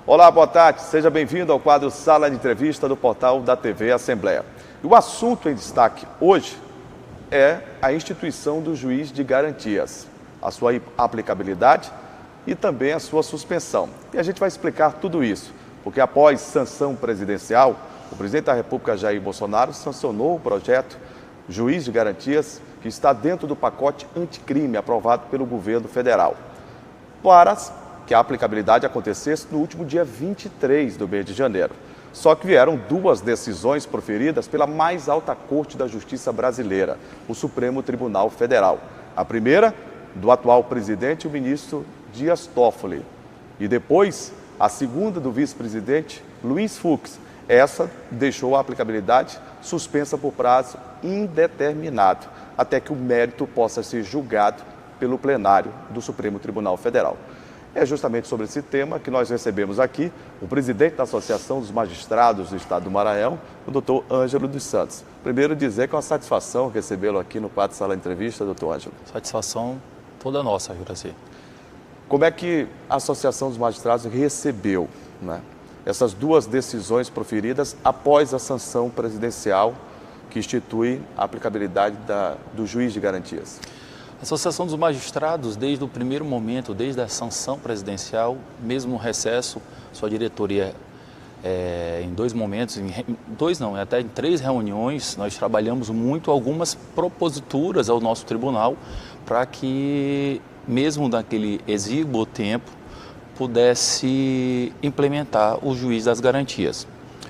Olá, boa tarde. Seja bem-vindo ao quadro Sala de Entrevista do portal da TV Assembleia. E o assunto em destaque hoje é a instituição do juiz de garantias, a sua aplicabilidade e também a sua suspensão. E a gente vai explicar tudo isso, porque após sanção presidencial, o presidente da República, Jair Bolsonaro, sancionou o projeto Juiz de Garantias, que está dentro do pacote anticrime aprovado pelo governo federal, para que a aplicabilidade acontecesse no último dia 23 do mês de janeiro. Só que vieram duas decisões proferidas pela mais alta corte da justiça brasileira, o Supremo Tribunal Federal. A primeira, do atual presidente, o ministro Dias Toffoli. E depois, a segunda do vice-presidente Luiz Fux. Essa deixou a aplicabilidade suspensa por prazo indeterminado, até que o mérito possa ser julgado pelo plenário do Supremo Tribunal Federal. É justamente sobre esse tema que nós recebemos aqui o presidente da Associação dos Magistrados do Estado do Maranhão, o doutor Ângelo dos Santos. Primeiro dizer que é uma satisfação recebê-lo aqui no quadro Sala de Entrevista, doutor Ângelo. Satisfação toda nossa, Juraci. Como é que a Associação dos Magistrados recebeu, né, essas duas decisões proferidas após a sanção presidencial que institui a aplicabilidade do juiz de garantias? A Associação dos Magistrados, desde o primeiro momento, desde a sanção presidencial, mesmo no recesso, sua diretoria, em dois momentos, até em 3 reuniões, nós trabalhamos muito algumas proposituras ao nosso tribunal para que, mesmo naquele exíguo tempo, pudesse implementar o juiz das garantias,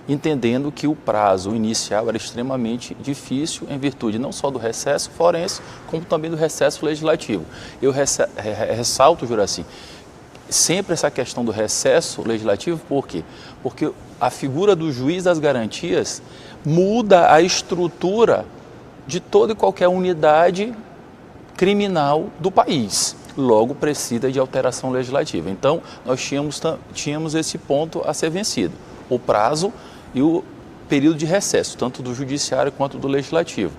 entendendo que o prazo inicial era extremamente difícil em virtude não só do recesso forense, como também do recesso legislativo. Eu ressalto, Juraci, sempre essa questão do recesso legislativo, por quê? Porque a figura do juiz das garantias muda a estrutura de toda e qualquer unidade criminal do país. Logo precisa de alteração legislativa. Então, nós tínhamos esse ponto a ser vencido, o prazo e o período de recesso, tanto do judiciário quanto do legislativo.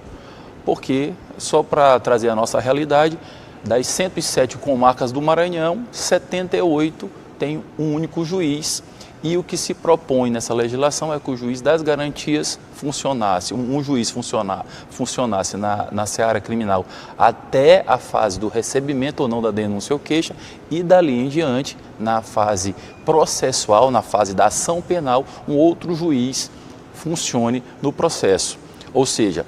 Porque, só para trazer a nossa realidade, das 107 comarcas do Maranhão, 78 tem um único juiz, e o que se propõe nessa legislação é que o juiz das garantias funcionasse, um juiz funcionasse na seara criminal até a fase do recebimento ou não da denúncia ou queixa, e dali em diante, na fase processual, na fase da ação penal, um outro juiz funcione no processo. Ou seja,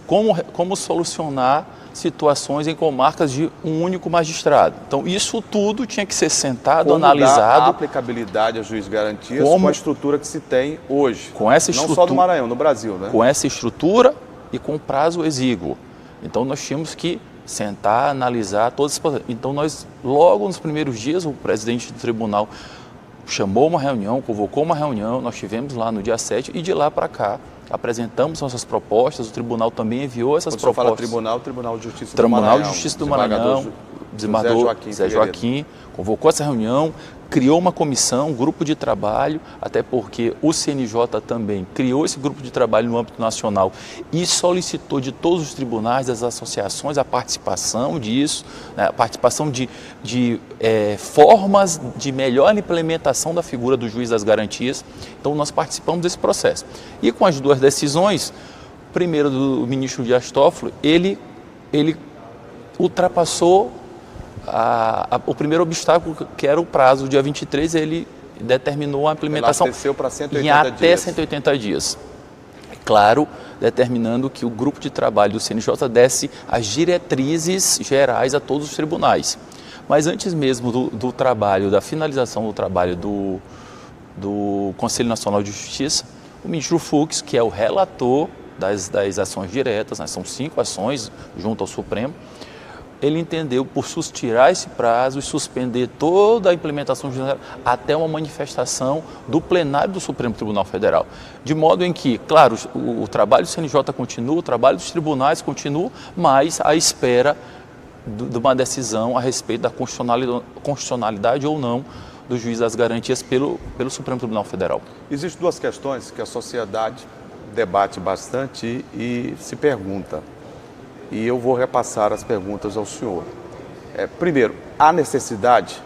como solucionar situações em comarcas de um único magistrado. Então, isso tudo tinha que ser sentado, analisado. A aplicabilidade ao juiz de garantias com a estrutura que se tem hoje. Com essa estrutura, não só no Maranhão, no Brasil, né? Com essa estrutura e com prazo exíguo. Então, nós tínhamos que sentar, analisar todas as... Então, logo nos primeiros dias, o presidente do tribunal chamou uma reunião, convocou uma reunião, nós tivemos lá no dia 7 e de lá para cá, apresentamos nossas propostas, o tribunal também enviou essas propostas. Quando você fala Tribunal de Justiça do Tribunal Maranhão. de Justiça do Maranhão, desembargador Zé Joaquim, convocou essa reunião, criou uma comissão, um grupo de trabalho, até porque o CNJ também criou esse grupo de trabalho no âmbito nacional e solicitou de todos os tribunais, das associações, a participação disso, né, a participação de formas de melhor implementação da figura do juiz das garantias. Então, nós participamos desse processo. E com as duas decisões, primeiro do ministro Dias Toffoli, ele ultrapassou o primeiro obstáculo, que era o prazo, dia 23, ele determinou a implementação em até 180 dias. Claro, determinando que o grupo de trabalho do CNJ desse as diretrizes gerais a todos os tribunais. Mas antes mesmo do trabalho, da finalização do trabalho do Conselho Nacional de Justiça, o ministro Fux, que é o relator das ações diretas, né, são 5 ações junto ao Supremo, ele entendeu por tirar esse prazo e suspender toda a implementação até uma manifestação do plenário do Supremo Tribunal Federal. De modo em que, claro, o trabalho do CNJ continua, o trabalho dos tribunais continua, mas à espera de uma decisão a respeito da constitucionalidade ou não do juiz das garantias pelo Supremo Tribunal Federal. Existem duas questões que a sociedade debate bastante e se pergunta. E eu vou repassar as perguntas ao senhor. Primeiro, há necessidade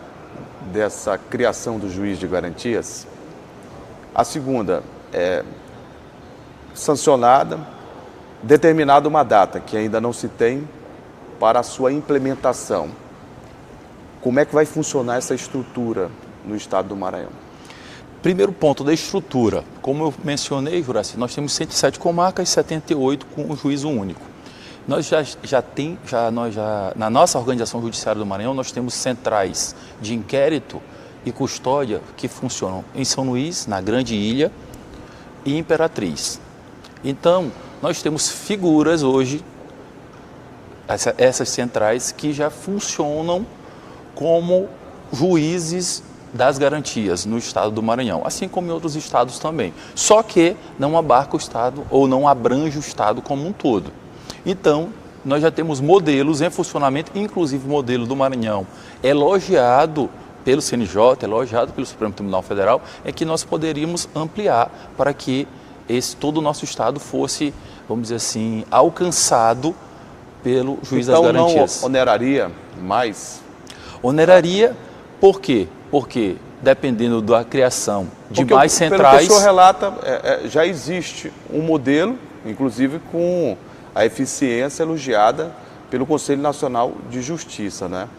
dessa criação do juiz de garantias. A segunda é sancionada, determinada uma data que ainda não se tem para a sua implementação. Como é que vai funcionar essa estrutura no estado do Maranhão? Primeiro ponto da estrutura. Como eu mencionei, Juraci, nós temos 107 comarcas e 78 com o juízo único. Nós na nossa organização judiciária do Maranhão, nós temos centrais de inquérito e custódia que funcionam em São Luís, na Grande Ilha e Imperatriz. Então, nós temos figuras hoje, essas centrais, que já funcionam como juízes das garantias no estado do Maranhão, assim como em outros estados também. Só que não abarca o estado ou não abrange o estado como um todo. Então, nós já temos modelos em funcionamento, inclusive o modelo do Maranhão, elogiado pelo CNJ, elogiado pelo Supremo Tribunal Federal, é que nós poderíamos ampliar para que todo o nosso estado fosse, vamos dizer assim, alcançado pelo juiz das garantias. Então não oneraria mais? Oneraria, por quê? Porque dependendo da criação de Porque mais centrais... Pelo que o senhor relata, já existe um modelo, inclusive com a eficiência elogiada pelo Conselho Nacional de Justiça, né?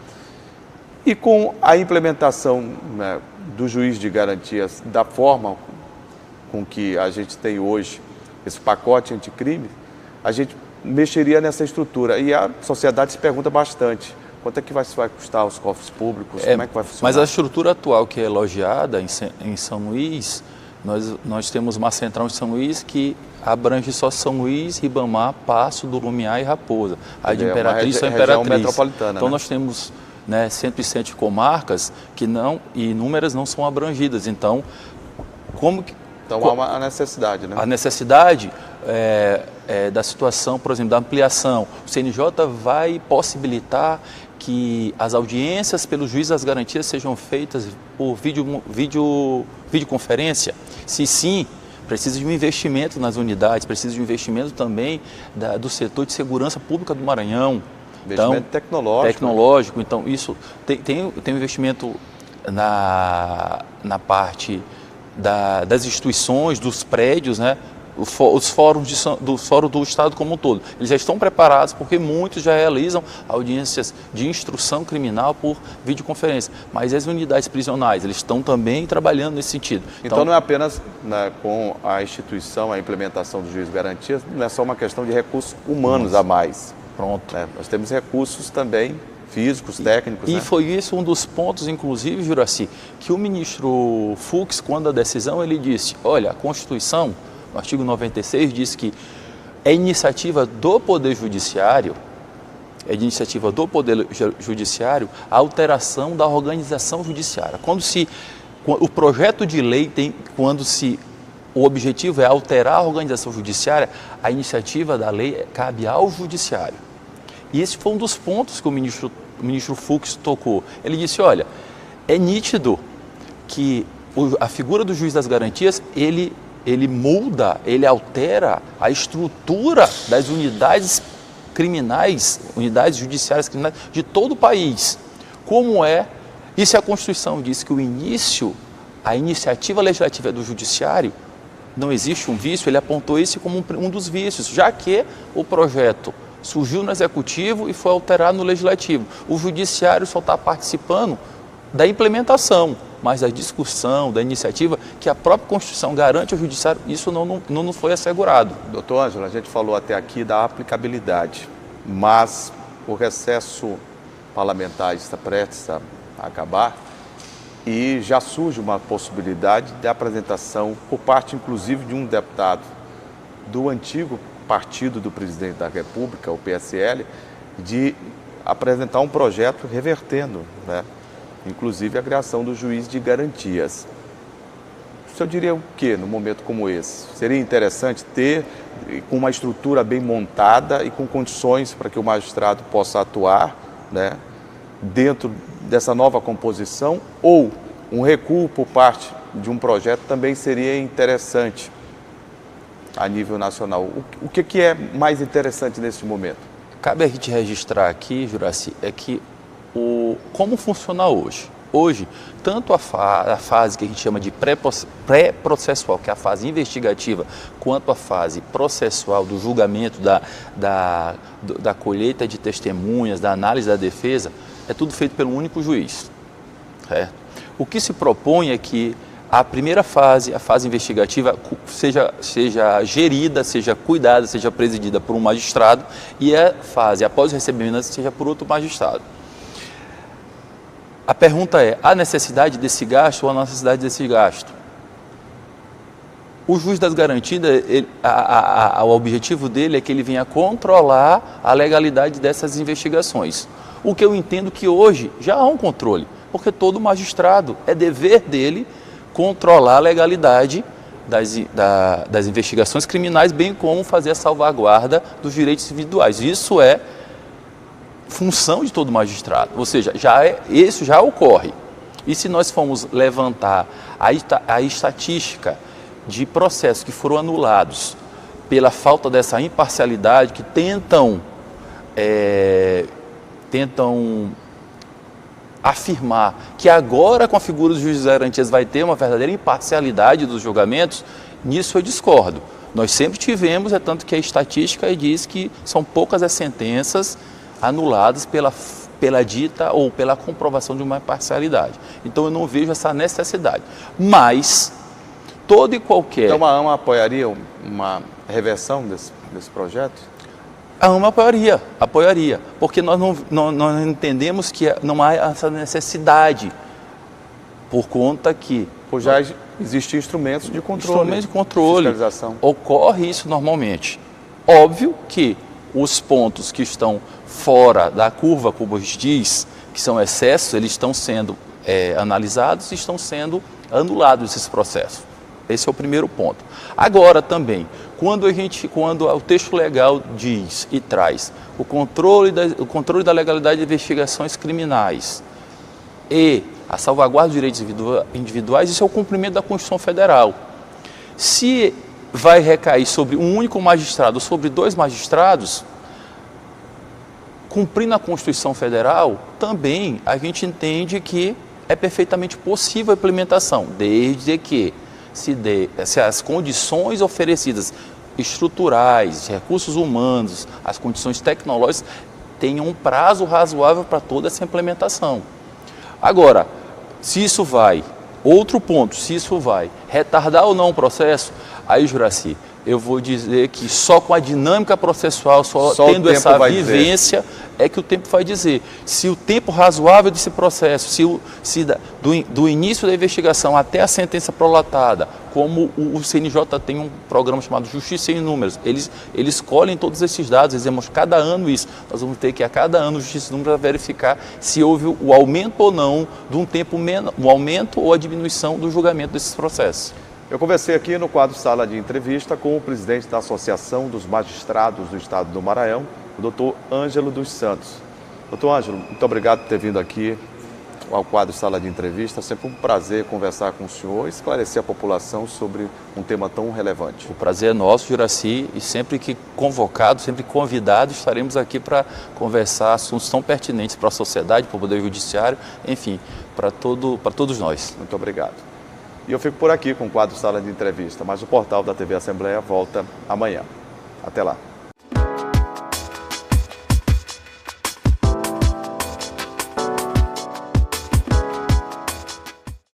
E com a implementação, né, do juiz de garantias da forma com que a gente tem hoje, esse pacote anticrime, a gente mexeria nessa estrutura. E a sociedade se pergunta bastante, quanto é que vai custar os cofres públicos, como é que vai funcionar? Mas a estrutura atual que é elogiada em São Luís, nós temos uma central em São Luís que abrange só São Luís, Ribamar, Passo do Lumiar e Raposa. A de Imperatriz só Imperatriz. Metropolitana, então né? Nós temos 107 comarcas que inúmeras não são abrangidas. Então, Então há uma necessidade, né? A necessidade da situação, por exemplo, da ampliação. O CNJ vai possibilitar que as audiências pelos juízes das garantias sejam feitas por videoconferência. Se sim, precisa de um investimento nas unidades, precisa de um investimento também do setor de segurança pública do Maranhão. Investimento tecnológico. Então, isso tem um investimento na parte das instituições, dos prédios, né? Os fóruns do Fórum do Estado como um todo. Eles já estão preparados porque muitos já realizam audiências de instrução criminal por videoconferência. Mas as unidades prisionais, eles estão também trabalhando nesse sentido. Então não é apenas, né, com a instituição, a implementação do juiz de garantias, não é só uma questão de recursos humanos a mais. Pronto. Nós temos recursos também físicos, técnicos. E né? foi isso um dos pontos, inclusive, Juraci, que o ministro Fux, quando a decisão, ele disse, olha, a Constituição, no artigo 96, diz que é iniciativa do Poder Judiciário, a alteração da organização judiciária. O projeto de lei o objetivo é alterar a organização judiciária, a iniciativa da lei cabe ao Judiciário. E esse foi um dos pontos que o ministro Fux tocou. Ele disse, olha, é nítido que a figura do juiz das garantias, ele muda, ele altera a estrutura das unidades criminais, unidades judiciárias criminais de todo o país. E se a Constituição diz que a iniciativa legislativa é do Judiciário, não existe um vício, ele apontou esse como um dos vícios, já que o projeto surgiu no Executivo e foi alterado no Legislativo. O Judiciário só está participando da implementação, mas da discussão, da iniciativa, que a própria Constituição garante ao Judiciário, isso não foi assegurado. Doutor Ângelo, a gente falou até aqui da aplicabilidade, mas o recesso parlamentar está prestes a acabar e já surge uma possibilidade de apresentação, por parte inclusive de um deputado do antigo partido do presidente da República, o PSL, de apresentar um projeto revertendo, né, inclusive a criação do juiz de garantias. O senhor diria o quê num momento como esse? Seria interessante ter com uma estrutura bem montada e com condições para que o magistrado possa atuar, né, dentro dessa nova composição, ou um recuo por parte de um projeto também seria interessante a nível nacional? O que é mais interessante nesse momento? Cabe a gente registrar aqui, Juraci, é que como funciona hoje? Hoje, tanto a fase que a gente chama de pré-processual, que é a fase investigativa, quanto a fase processual do julgamento, da colheita de testemunhas, da análise da defesa, é tudo feito pelo único juiz. Certo? O que se propõe é que a primeira fase, a fase investigativa, seja gerida, seja cuidada, seja presidida por um magistrado, e a fase após o recebimento seja por outro magistrado. A pergunta é, há necessidade desse gasto ou há necessidade desse gasto? O juiz das garantias, o objetivo dele é que ele venha controlar a legalidade dessas investigações. O que eu entendo que hoje já há um controle, porque todo magistrado, é dever dele controlar a legalidade das investigações criminais, bem como fazer a salvaguarda dos direitos individuais. Isso é função de todo magistrado, ou seja, isso já ocorre. E se nós formos levantar a estatística de processos que foram anulados pela falta dessa imparcialidade, que tentam afirmar que agora com a figura dos juízes de garantias vai ter uma verdadeira imparcialidade dos julgamentos, nisso eu discordo. Nós sempre tivemos, é tanto que a estatística diz que são poucas as sentenças anuladas pela dita ou pela comprovação de uma imparcialidade. Então eu não vejo essa necessidade. Mas todo e qualquer... Então a AMA apoiaria uma reversão desse projeto? A AMA apoiaria, porque nós não entendemos que não há essa necessidade, por conta que... Pois já existem instrumentos de controle. Instrumentos de controle. Fiscalização. Ocorre isso normalmente. Óbvio que os pontos que estão fora da curva, como a gente diz, que são excessos, eles estão sendo analisados e estão sendo anulados esses processos. Esse é o primeiro ponto. Agora também, quando o texto legal diz e traz o controle da legalidade de investigações criminais e a salvaguarda dos direitos individuais, isso é o cumprimento da Constituição Federal. Se vai recair sobre um único magistrado ou sobre dois magistrados, cumprindo a Constituição Federal, também a gente entende que é perfeitamente possível a implementação, desde que se as condições oferecidas, estruturais, recursos humanos, as condições tecnológicas, tenham um prazo razoável para toda essa implementação. Agora, se isso vai retardar ou não o processo, aí, Juracy, eu vou dizer que só com a dinâmica processual, só tendo essa vivência, é que o tempo vai dizer. Se o tempo razoável desse processo, do início da investigação até a sentença prolatada, como o CNJ tem um programa chamado Justiça em Números, eles colhem todos esses dados, eles demonstram cada ano isso. Nós vamos ter que a cada ano Justiça em Números verificar se houve o aumento ou não de um tempo o aumento ou a diminuição do julgamento desses processos. Eu conversei aqui no quadro Sala de Entrevista com o presidente da Associação dos Magistrados do Estado do Maranhão, o doutor Ângelo dos Santos. Doutor Ângelo, muito obrigado por ter vindo aqui ao quadro Sala de Entrevista. É sempre um prazer conversar com o senhor e esclarecer a população sobre um tema tão relevante. O prazer é nosso, Juracy, e sempre que convocado, sempre convidado, estaremos aqui para conversar assuntos tão pertinentes para a sociedade, para o Poder Judiciário, enfim, para todos nós. Muito obrigado. E eu fico por aqui com o quadro Sala de Entrevista, mas o portal da TV Assembleia volta amanhã. Até lá.